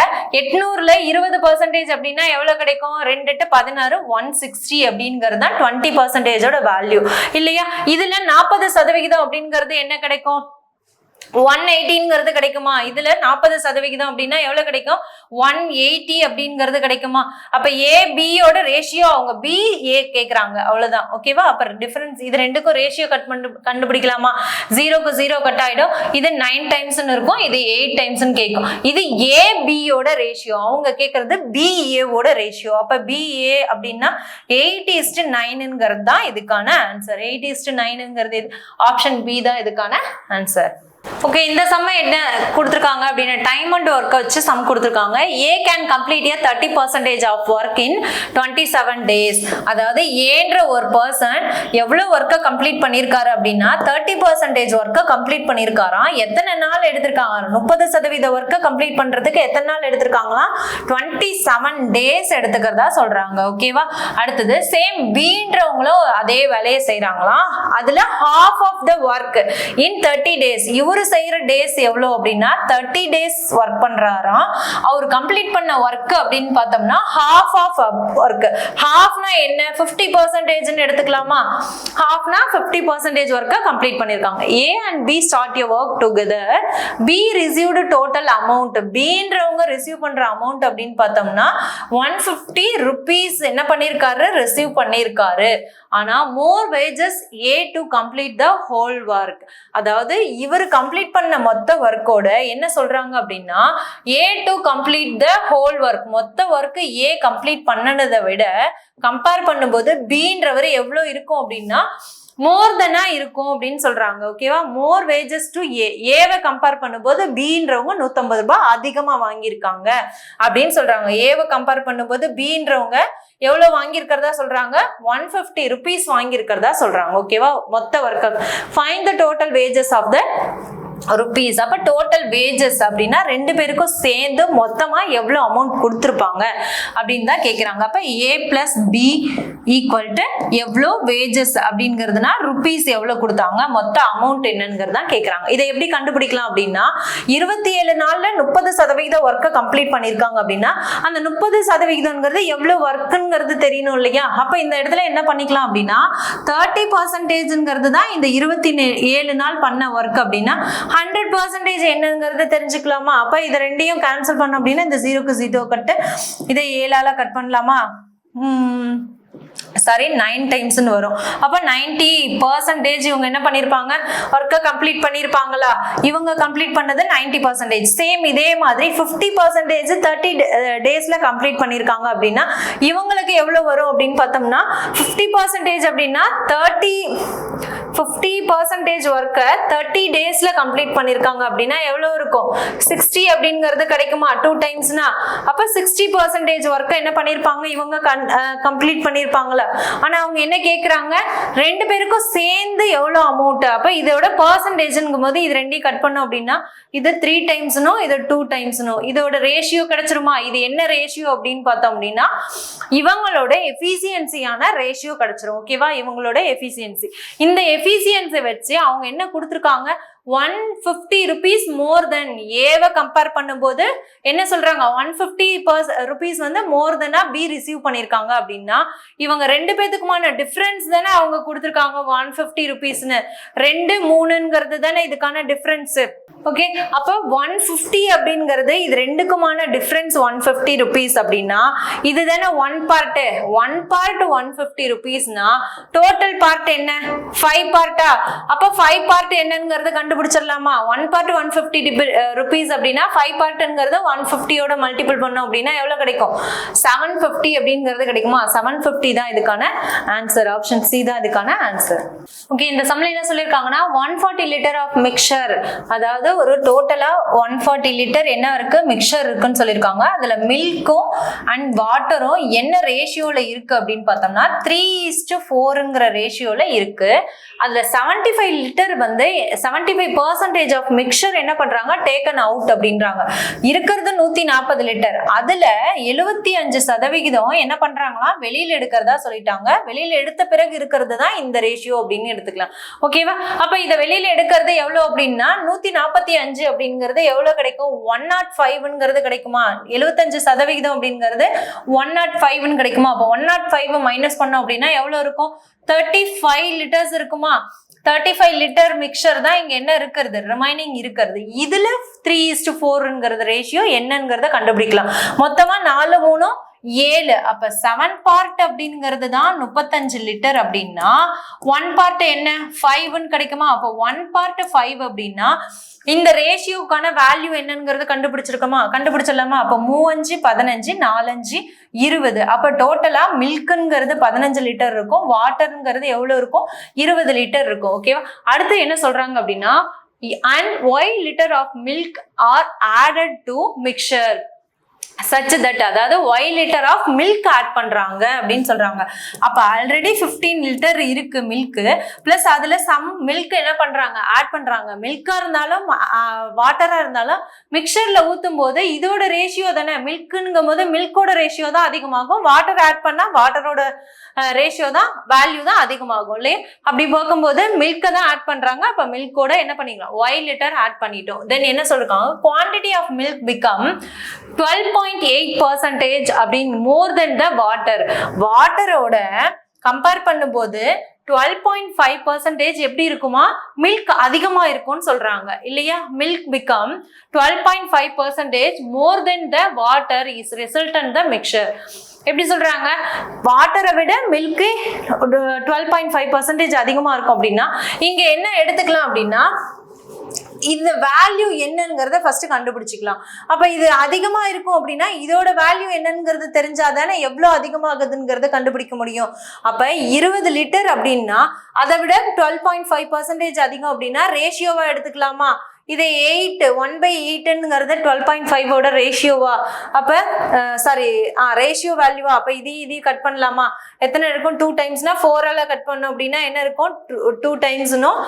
800ல 20% அப்படின்னா எவ்வளவு கிடைக்கும்? 2 8 16 160 அப்படிங்கிறது தான் 20% வேல்யூ இல்லையா? இதுல 40% அப்படிங்கிறது என்ன கிடைக்கும்? 180 கிடைக்குமா? இதுல 40% அப்படின்னா எவ்வளவு கிடைக்கும்? 180 அப்படிங்கிறது கிடைக்குமா? அப்ப ஏ பி யோட ரேஷியோ அவங்க பி ஏ கேக்குறாங்க, அவ்வளவுதான். ஓகேவா? அப்ப டிஃபரன்ஸ் இது ரெண்டுக்கும் ரேஷியோ கண்டுபிடிக்கலாமா? 0க்கு 0 கட் ஆயிடும். இது 9 டைம்ஸ் இருக்கும், இது 8 டைம்ஸ் கேட்கும். இது ஏ பி யோட ரேஷியோ, அவங்க கேக்குறது பி ஏ ஓட ரேஷியோ. அப்ப பி ஏ அப்படின்னா 8:9 தான் இதுக்கான ஆன்சர். 8:9 ஆப்ஷன் பி தான் இதுக்கான ஆன்சர். ஓகே, இந்த சம் என்ன கொடுத்திருக்காங்க அப்படின்னா டைம் அண்ட் ஒர்க் வச்சு சம் கொடுத்திருக்காங்க. A can complete 30% of work in 27 days. அதாவது ஏன்ற ஒரு பர்சன் எவ்வளவு ஒர்க்கை கம்ப்ளீட் பண்ணிருக்காரு அப்படின்னா 30% ஒர்க்கை கம்ப்ளீட் பண்ணிருக்காராம். எத்தனை நாள் எடுத்திருக்காங்க? 30% ஒர்க்கை கம்ப்ளீட் பண்றதுக்கு எத்தனை நாள் எடுத்திருக்காங்களா? 27 டேஸ் எடுத்துக்கிறதா சொல்றாங்க. ஓகேவா? அடுத்தது சேம் பின்றவங்களும் அதே வேலையை செய்யறாங்களாம். அதுல half of the work in 30 days. இவரு செய்யற டேஸ் எவ்வளவு அப்படின்னா 30 டேஸ் ஒர்க் பண்றாராம். அவர் கம்ப்ளீட் பண்ண ஒர்க் அப்படின்னு பார்த்தோம்னா half of work. halfனா என்ன? 50% எடுத்துக்கலாமா? halfனா 50% ஒர்க்க கம்ப்ளீட் பண்ணிருக்காங்க. A and B start your work together. B received total amount. Bன்றவங்க ரிசீவ் பண்ற அமௌண்ட் அப்படின்னு பார்த்தோம்னா 150 rupees என்ன பண்ணிருக்காரு? ரிசீவ் பண்ணிருக்காரு. ஆனா more wages A to complete the whole work. அதாவது இவர் கம்ப்ளீட் பண்ண மொத்த ஒர்க்கோட என்ன சொல்றாங்க அப்படின்னா A to complete the whole work. மொத்த ஒர்க் A கம்ப்ளீட் பண்ணனதை விட கம்பேர் பண்ணும்போது Bன்றவர் எவ்வளவு இருக்கும் அப்படின்னா மோர் தெனா இருக்கும் அப்படின்னு சொல்றாங்க. ஓகேவா? மோர் வேஜஸ் டு ஏ. ஏவை கம்பேர் பண்ணும்போது பின்றவங்க 150 ரூபாய் அதிகமா வாங்கியிருக்காங்க அப்படின்னு சொல்றாங்க. ஏவை கம்பேர் பண்ணும்போது பின்றவங்க எவ்வளவு வாங்கியிருக்கிறதா சொல்றாங்க? 150 rupees வாங்கியிருக்கிறதா சொல்றாங்க. ஓகேவா? மொத்த work. Find the total wages of the rupees. அப்ப டோட்டல் வேஜஸ் அப்படின்னா ரெண்டு பேருக்கும் சேர்ந்து மொத்தமா எவ்வளவு அமௌண்ட் கொடுத்துருப்பாங்க அப்படின்னு தான் கேட்கிறாங்க. அப்ப A plus B equal to எவ்வளோ வேஜஸ் அப்படிங்கிறதுனா ருபீஸ் எவ்வளவு கொடுத்தாங்க, மொத்த அமௌண்ட் என்னங்கிறது தான் கேட்கிறாங்க. இதை எப்படி கண்டுபிடிக்கலாம் அப்படின்னா 27 நாள்ல 30% ஒர்க்கை கம்ப்ளீட் பண்ணிருக்காங்க அப்படின்னா அந்த 30% எவ்வளவு ஒர்க்குங்கிறது தெரியணும் இல்லையா? அப்ப இந்த இடத்துல என்ன பண்ணிக்கலாம் அப்படின்னா 30% தான் இந்த 27 நாள் பண்ண ஒர்க் அப்படின்னா 100% என்னங்கிறது தெரிஞ்சுக்கலாமா? அப்ப இதை ரெண்டையும் கேன்சல் பண்ண அப்படின்னா இந்த 0க்கு 0 கட்டு, இதை 7ஆல கட் பண்ணலாமா? சாரி 9 டைம்ஸ்னு வரும். அப்ப 90% இவங்க என்ன பண்ணிருப்பாங்க? ஒர்க்கை கம்ப்ளீட் பண்ணிருப்பாங்களா? இவங்க கம்ப்ளீட் பண்ணது 90%. சேம் இதே மாதிரி 50% 30 டேஸ்ல கம்ப்ளீட் பண்ணிருக்காங்க அப்படின்னா இவங்களுக்கு எவ்வளவு வரும் அப்படின்னு பார்த்தோம்னா 50% அப்படின்னா 50% ஒர்க்கை 30 டேஸ்ல கம்ப்ளீட் பண்ணிருக்காங்க அப்படின்னா எவ்வளவு இருக்கும்? 60 அப்படிங்கிறது கிடைக்குமா? 2 டைம்ஸ்னா அப்ப 60% ஒர்க்கை என்ன பண்ணிருப்பாங்க? இவங்க கம்ப்ளீட் பண்ணிருப்பாங்களா? ஆனா அவங்க என்ன கேக்குறாங்க? ரெண்டு பேருக்கும் சேர்ந்து எவ்வளவு அமௌண்ட்? அப்ப இதோட பர்சன்டேஜ்ங்கும் போது இது ரெண்டையும் கட் பண்ணோம் அப்படின்னா இது 3 டைம்ஸ்னோ இது 2 டைம்ஸ்னோ இதோட ரேஷியோ கிடைச்சிருமா? இது என்ன ரேஷியோ அப்படின்னு பார்த்தோம் அப்படின்னா இவங்களோட எஃபிசியன்சியான ரேஷியோ கிடைச்சிரும். ஓகேவா? இவங்களோட எஃபிசியன்சி. இந்த எஃபிசியன்சி வச்சு அவங்க என்ன கொடுத்துருக்காங்க? 150 rupees more than ஏவை கம்பேர் பண்ணும்போது என்ன சொல்றாங்க 150 rupees வந்து more than B ரிசீவ் பண்ணிருக்காங்க அப்படின்னா இவங்க ரெண்டு பேத்துக்குமான டிஃபரன்ஸ் தானே அவங்க கொடுத்துருக்காங்க 150 rupeesனு 2 3ங்கிறது தானே இதுக்கான டிஃபரன்ஸ். ஓகே, அப்போ 150 அப்படிங்கிறது இது ரெண்டுக்குமான டிஃபரன்ஸ் 150 rupees அப்படின்னா இது தானே ஒன் பார்ட் 150 rupeesனா டோட்டல் பார்ட் என்ன 5 பார்ட்டா? அப்போ 5 பார்ட் என்னங்கிறது கண்டுபிடிச்சிடலாமா? 1 பார்ட் 150 rupees அப்படின்னா 5 பார்ட்ங்கிறது 150யோட மல்டிபிள் பண்ணோம் அப்படின்னா எவ்வளவு கிடைக்கும்? 750 அப்படிங்கிறது கிடைக்குமா? 750 தான் இதுக்கான ஆன்சர். ஆப்ஷன் சி தான் இதுக்கான ஆன்சர். ஓகே, இந்த சம்ல என்ன சொல்லியிருக்காங்கன்னா 140 லிட்டர் ஆஃப் மிக்சர், அதாவது ஒரு டோட்டலா 140 லிட்டர் என்ன இருக்கு மிக்சர் இருக்குன்னு சொல்லியிருக்காங்க. அதுல மில்க்கும் அண்ட் வாட்டரும் என்ன ரேஷியோல இருக்கு அப்படின்னு பார்த்தோம்னா 3:4ங்கிற ரேஷியோல இருக்கு. அதுல 75 லிட்டர் வந்து 75% ஆஃப் மிக்சர் என்ன பண்றாங்க டேக்கன் அவுட் அப்படின்றாங்க. இருக்கிறது 140 லிட்டர், அதுல 75% என்ன பண்றாங்களா வெளியில எடுக்கிறதா சொல்லிட்டாங்க. வெளியில எடுத்த பிறகு இருக்கிறது தான் இந்த ரேஷியோ அப்படின்னு எடுத்துக்கலாம். ஓகேவா? அப்ப இதை வெளியில எடுக்கிறது எவ்வளவு அப்படின்னா 145 அப்படிங்கிறது எவ்வளவு கிடைக்கும்? 105ங்கிறது கிடைக்குமா? 75% அப்படிங்கிறது 105ன்னு கிடைக்குமா? அப்போ 105 மைனஸ் பண்ணோம் அப்படின்னா எவ்வளவு இருக்கும்? 35 லிட்டர்ஸ் இருக்குமா? 35 லிட்டர் மிக்சர் தான் இங்க என்ன இருக்கிறது ரிமைனிங் இருக்கிறது. இதுல 3:4ங்கிறது ரேஷியோ என்னங்கிறத கண்டுபிடிக்கலாம். மொத்தமா 4 3 7, அப்ப 7 பார்ட் அப்படிங்கிறது தான் 35 லிட்டர் அப்படின்னா 1 பார்ட் என்ன 5ன்னு கிடைக்குமா? அப்ப 1 பார்ட் 5 அப்படின்னா இந்த ரேஷியோக்கான வேல்யூ என்னங்கிறது கண்டுபிடிச்சிடலாமா? அப்ப 3 5 15 4 5 20, அப்ப டோட்டலா மில்க்ங்கிறது 15 லிட்டர் இருக்கும், வாட்டர்ங்கிறது எவ்வளவு இருக்கும்? 20 லிட்டர் இருக்கும். ஓகேவா? அடுத்து என்ன சொல்றாங்க அப்படின்னா and y liter of milk are added to mixture such that, அதாவது y liter of milk add பண்றாங்க அப்படின்னு சொல்றாங்க. அப்ப ஆல்ரெடி 15 லிட்டர் இருக்கு மில்க், பிளஸ் அதுல சம் மில்க் என்ன பண்றாங்க ஆட் பண்றாங்க. மில்கா இருந்தாலும் வாட்டரா இருந்தாலும் மிக்சர்ல ஊத்தும் போது இதோட ரேஷியோ தானே மில்க்குங்கும் போது மில்கோட ரேஷியோ தான் அதிகமாகும், வாட்டர் ஆட் பண்ணா வாட்டரோட ரேஷியோ தான் வேல்யூ தான் அதிகமாகும் இல்லையா? அப்படி பார்க்கும்போது மில்கை தான் ஆட் பண்றாங்க. அப்ப மில்கோட என்ன பண்ணிக்கலாம் y லிட்டர் ஆட் பண்ணிட்டோம். தென் என்ன சொல்றாங்க குவான்டிட்டி ஆஃப் மில்க் பிகம் 12.8% அப்படின்னு மோர் தென் த வாட்டர். வாட்டரோட கம்பேர் பண்ணும்போது 12.5% எப்படி இருக்குமா? மில்க் அதிகமா இருக்கும்னு சொல்றாங்க இல்லையா? Milk become 12.5% more then the water is resultant the mixer. எப்படி சொல்றாங்க? வாட்டரை விட மில்க் 12.5% அதிகமா இருக்கும் அப்படின்னா இங்க என்ன எடுத்துக்கலாம் அப்படின்னா இந்த வேல்யூ என்னங்கிறத ஃபர்ஸ்ட் கண்டுபிடிச்சிக்கலாம். அப்ப இது அதிகமா இருக்கும் அப்படின்னா இதோட வேல்யூ என்னங்கிறது தெரிஞ்சாதானே எவ்வளவு அதிகமாகுதுங்கிறத கண்டுபிடிக்க முடியும். அப்ப 20 லிட்டர் அப்படின்னா அதை விட 12.5% அதிகம் அப்படின்னா ரேஷியோவா எடுத்துக்கலாமா? இதை 8 1/8ங்கிறது 12.5ஓட ரேஷியோவா? அப்ப சாரி ரேஷியோ வேல்யூவா? அப்ப இது கட் பண்ணலாமா? எத்தனை இருக்கும்? 2 டைம்ஸ்னா 4ஆல கட் பண்ணோம் அப்படின்னா என்ன இருக்கும்? 2 டைம்ஸ்னும்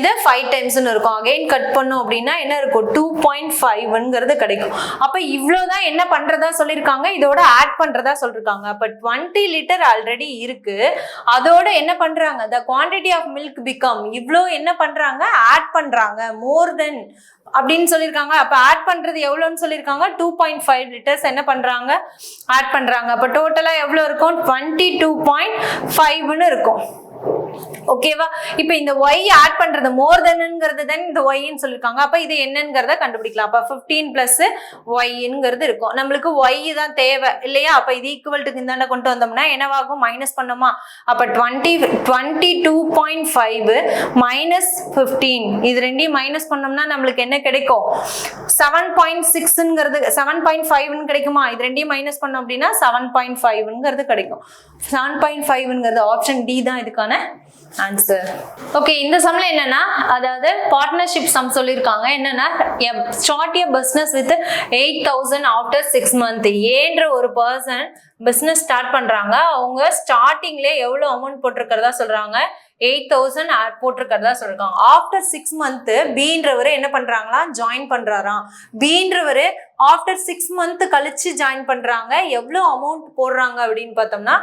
இது 5 டைம்ஸ்னு இருக்கும். அகைன் கட் பண்ணோம் அப்படின்னா என்ன இருக்கும்? 2.5ங்கிறது கிடைக்கும். அப்ப இவ்வளவுதான் என்ன பண்றதா சொல்லியிருக்காங்க, இதோட ஆட் பண்றதா சொல்லிருக்காங்க. அப்ப 20 லிட்டர் ஆல்ரெடி இருக்கு, அதோட என்ன பண்றாங்க the quantity of milk become இவ்வளோ என்ன பண்றாங்க ஆட் பண்றாங்க மோர் தென் அப்படின்னு சொல்லியிருக்காங்க. அப்ப ஆட் பண்றது எவ்வளவுன்னு சொல்லியிருக்காங்க 2.5 லிட்டர்ஸ் என்ன பண்றாங்க ஆட் பண்றாங்க. அப்ப டோட்டலா எவ்வளவு இருக்கும்? 22.5ன்னு இருக்கும். ஓகேவா? இப்ப இந்த y ஆட் பண்றது மோர் தென்ங்கிறது தான் இந்த y ன்னு சொல்லிருக்காங்க. அப்ப இது என்னங்கிறத கண்டுபிடிக்கலாம். அப்ப 15 பிளஸ் y-ங்கிறது இருக்கும். நம்மளுக்கு y தான் தேவை இல்லையா? அப்ப இது ஈக்குவல் டு இந்தாண்ட கொண்டு வந்தோம்னா என்னவாகும்? மைனஸ் பண்ணோமா? அப்ப 22.5 மைனஸ் 15 இது ரெண்டையும் மைனஸ் பண்ணோம்னா நம்மளுக்கு என்ன கிடைக்கும்? 7.6ங்கிறது 7.5ன்னு கிடைக்குமா? இது ரெண்டையும் மைனஸ் பண்ணோம் அப்படின்னா 7.5ங்கிறது கிடைக்கும். 7.5ங்கிறது ஆப்ஷன் டி தான் இதுக்கான ஆன்சர். ஓகே, இந்த சம்ல என்னன்னா அதாவது பார்ட்னர்ஷிப் சம் சொல்லியிருக்காங்க. என்னன்னா start a business with 8,000 after 6 months. ஏன்ற ஒரு பர்சன் பிசினஸ் ஸ்டார்ட் பண்றாங்க. அவங்க ஸ்டார்டிங்ல எவ்வளவு அமௌண்ட் போட்டிருக்கிறதா சொல்றாங்க? 8,000 போட்டிருக்கிறதா சொல்றாங்க. ஆஃப்டர் 6 months பீன்றவரு என்ன பண்றாங்களா ஜாயின் பண்றாராம். பீன்றவரு ஆஃப்டர் 6 month கழிச்சு ஜாயின் பண்றாங்க. எவ்வளவு அமௌண்ட் போடுறாங்க அப்படின்னு பார்த்தோம்னா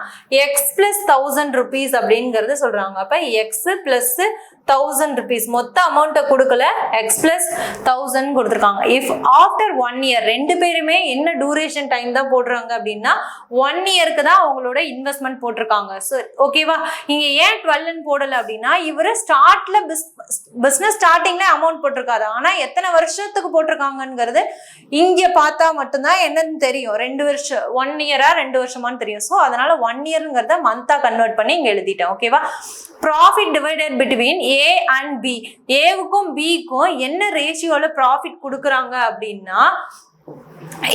எக்ஸ் பிளஸ் 1000 rupees அப்படிங்கறது சொல்றாங்க. அப்ப எக்ஸ் பிளஸ் 1000 rupees மொத்த அமௌண்ட்டை கொடுக்கல, எக்ஸ் பிளஸ் 1000 கொடுத்துருக்காங்க. இஃப் ஆஃப்டர் 1 year ரெண்டு பேருமே என்ன டூரேஷன் டைம் தான் போடுறாங்க அப்படின்னா 1 yearக்கு தான் அவங்களோட இன்வெஸ்ட்மெண்ட் போட்டிருக்காங்க. ஸோ ஓகேவா, இங்க ஏன் 12 போடல அப்படின்னா இவரு ஸ்டார்ட்ல பிசினஸ் ஸ்டார்டிங்ல அமௌண்ட் போட்டிருக்காரு. ஆனா எத்தனை வருஷத்துக்கு போட்டிருக்காங்கிறது இங்க பார்த்தா மட்டும்தான் என்னன்னு தெரியும். 2 வருஷம் 1 year-ஆ 2 வருஷமான்னு தெரியும். ஸோ அதனால 1 year-ங்கிறத மந்தா கன்வெர்ட் பண்ணி இங்க எழுதிட்டேன். ஓகேவா, profit divided between A and B, ஏவுக்கும் பிக்கும் என்ன ரேஷியோல ப்ராஃபிட் கொடுக்குறாங்க அப்படின்னா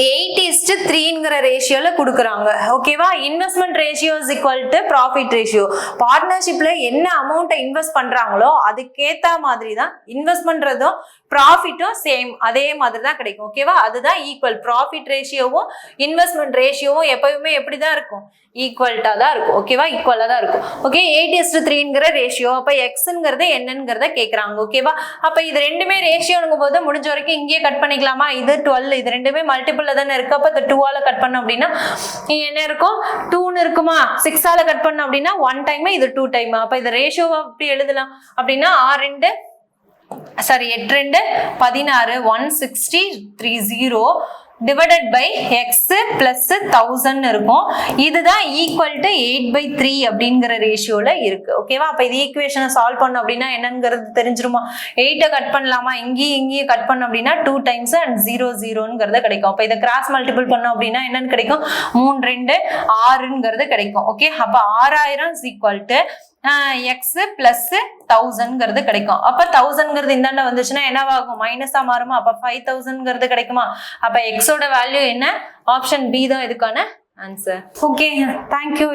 8:3ங்கிற ரேஷியோல கொடுக்குறாங்க. ஓகேவா, investment ratio is equal to profit ratio. பார்ட்னர்ஷிப்ல என்ன அமௌண்ட்டை இன்வெஸ்ட் பண்றாங்களோ அதுக்கேத்த மாதிரி தான் இன்வெஸ்ட் பண்றதும் ப்ராஃபிட்டும் சேம் அதே மாதிரி தான் கிடைக்கும். ஓகேவா, அதுதான் ஈக்குவல். ப்ராஃபிட் ரேஷியோவும் இன்வெஸ்ட்மெண்ட் ரேஷியோவும் எப்பவுமே எப்படிதான் இருக்கும், ஈக்குவல்ட்டா தான் இருக்கும். ஓகேவா, ஈக்குவலா தான் இருக்கும். ஓகே, 8:3ங்கிற ரேஷியோ. அப்ப எக்ஸ்ங்கிறது என்னங்கிறத கேட்கறாங்க. ஓகேவா, அப்ப இது ரெண்டுமே ரேஷியோங்கும் போது முடிஞ்ச வரைக்கும் இங்கேயே கட் பண்ணிக்கலாமா? இது 12, இது ரெண்டுமே மல்டிபிள்ல தானே இருக்கு. அப்ப 2ஆல கட் பண்ணோம் அப்படின்னா என்ன இருக்கும், 2ன்னு இருக்குமா? 6ஆல கட் பண்ணோம் அப்படின்னா 1 டைம், இது 2 டைம். அப்ப இது ரேஷியோவா அப்படி எழுதலாம் அப்படின்னா 8 2 16 160 30 divided by x plus 1000 இருக்கும். இதுதான் ஈக்குவல் டு 8/3 அப்படிங்கிற ரேஷியோல இருக்கு. ஓகேவா, அப்ப இது ஈக்குவேஷனை சால்வ் பண்ணோம் அப்படின்னா என்னங்கிறது தெரிஞ்சிருமா? 8 கட் பண்ணலாமா? இங்கேயும் கட் பண்ணோம் அப்படின்னா 2 times and 0 0ங்கிறது கிடைக்கும். அப்ப இதை கிராஸ் மல்டிபிள் பண்ணோம் அப்படின்னா என்னன்னு கிடைக்கும்? 3 2 6ங்கிறது கிடைக்கும். ஓகே, அப்ப 6000 is equal to X plus 1000ங்கிறது கிடைக்கும். அப்ப 1000ங்கிறது இந்தாண்ட வந்துச்சுன்னா என்னவாகும்? மைனஸா மாறுமா? அப்ப 5000ங்கிறது கிடைக்குமா? அப்ப எக்ஸோட வேல்யூ என்ன? ஆப்ஷன் பி தான் இதுக்கான ஆன்சர். Okay, thank you.